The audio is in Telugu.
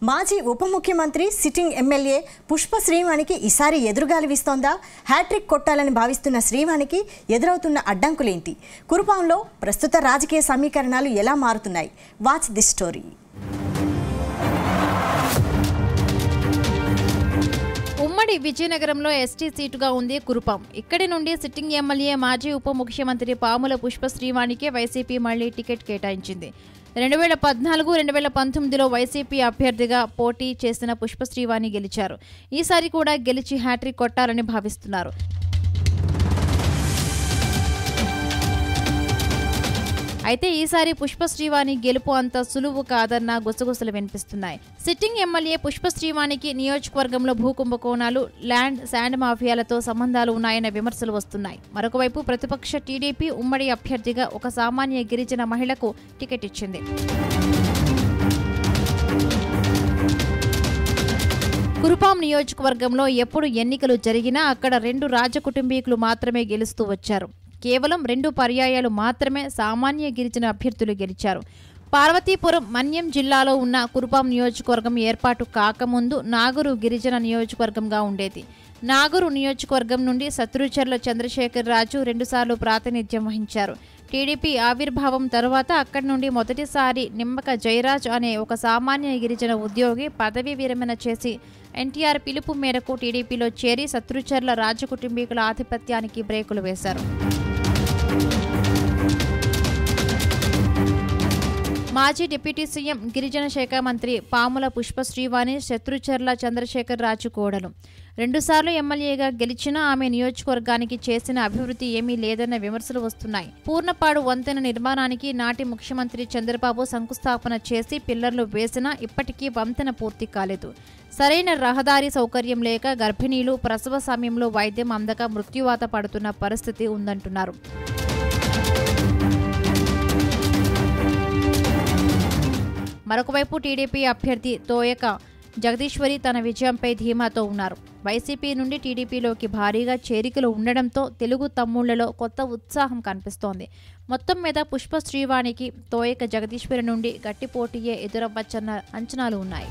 మాజీ ఉప ముఖ్యమంత్రి సిట్టింగ్ ఎమ్మెల్యే పుష్ప శ్రీవాణికి ఈసారి ఎదురుగాలి వీస్తోందా? హ్యాట్రిక్ కొట్టాలని భావిస్తున్న శ్రీవాణికి ఎదురవుతున్న అడ్డంకులేంటి? కురుపాంలో ప్రస్తుత రాజకీయ సమీకరణాలు ఎలా మారుతున్నాయి? Watch this story. ఉమ్మడి విజయనగరంలో ఎస్టీ సీటుగా ఉంది కురుపాం. ఇక్కడి నుండి సిట్టింగ్ ఎమ్మెల్యే మాజీ ఉప ముఖ్యమంత్రి పాముల పుష్ప శ్రీవాణికే వైసీపీ మళ్లీ టికెట్ కేటాయించింది. 2014-2019లో వైసీపీ అభ్యర్థిగా పోటీ చేసిన పుష్ప శ్రీవాణి గెలిచారు. ఈసారి కూడా గెలిచి హ్యాట్రిక్ కొట్టాలని భావిస్తున్నారు. అయితే ఈసారి పుష్ప శ్రీవాణి గెలుపు అంత సులువు కాదన్న గుసగుసలు వినిపిస్తున్నాయి. సిట్టింగ్ ఎమ్మెల్యే పుష్ప శ్రీవాణికి నియోజకవర్గంలో భూకుంభకోణాలు, ల్యాండ్, శాండ్ మాఫియాలతో సంబంధాలు ఉన్నాయన్న విమర్శలు వస్తున్నాయి. మరొకవైపు ప్రతిపక్ష టీడీపీ ఉమ్మడి అభ్యర్థిగా ఒక సామాన్య గిరిజన మహిళకు టికెట్ ఇచ్చింది. కురుపాం నియోజకవర్గంలో ఎప్పుడు ఎన్నికలు జరిగినా అక్కడ 2 రాజకుటుంబీకులు మాత్రమే గెలుస్తూ వచ్చారు. కేవలం 2 పర్యాయాలు మాత్రమే సామాన్య గిరిజన అభ్యర్థులు గెలిచారు. పార్వతీపురం, మన్యం జిల్లాలో ఉన్న కురుపాం నియోజకవర్గం ఏర్పాటు కాకముందు నాగూరు గిరిజన నియోజకవర్గంగా ఉండేది. నాగూరు నియోజకవర్గం నుండి శత్రుచర్ల చంద్రశేఖర్ రాజు 2 సార్లు ప్రాతినిధ్యం వహించారు. టీడీపీ ఆవిర్భావం తరువాత అక్కడి నుండి మొదటిసారి నిమ్మక జయరాజ్ అనే ఒక సామాన్య గిరిజన ఉద్యోగి పదవీ విరమణ చేసి ఎన్టీఆర్ పిలుపు మేరకు టీడీపీలో చేరి శత్రుచర్ల రాజకుటుంబీకుల ఆధిపత్యానికి బ్రేకులు వేశారు. మాజీ డిప్యూటీ సీఎం, గిరిజన శాఖ మంత్రి పాముల పుష్ప శ్రీవాణి శత్రుచర్ల చంద్రశేఖర్ రాజు కోడలు. 2 సార్లు ఎమ్మెల్యేగా గెలిచినా ఆమె నియోజకవర్గానికి చేసిన అభివృద్ధి ఏమీ లేదన్న విమర్శలు వస్తున్నాయి. పూర్ణపాడు వంతెన నిర్మాణానికి నాటి ముఖ్యమంత్రి చంద్రబాబు శంకుస్థాపన చేసి పిల్లర్లు వేసినా ఇప్పటికీ వంతెన పూర్తి కాలేదు. సరైన రహదారి సౌకర్యం లేక గర్భిణీలు ప్రసవ సమయంలో వైద్యం అందక మృత్యువాత పడుతున్న పరిస్థితి ఉందంటున్నారు. మరొకవైపు టీడీపీ అభ్యర్థి తోయక జగదీశ్వరి తన విజయంపై ధీమాతో ఉన్నారు. వైసీపీ నుండి టీడీపీలోకి భారీగా చేరికలు ఉండడంతో తెలుగు తమ్ముళ్లలో కొత్త ఉత్సాహం కనిపిస్తోంది. మొత్తం మీద పుష్ప శ్రీవాణికి తోయక జగదీశ్వరి నుండి గట్టి పోటీయే ఎదురవ్వచ్చన్న అంచనాలు ఉన్నాయి.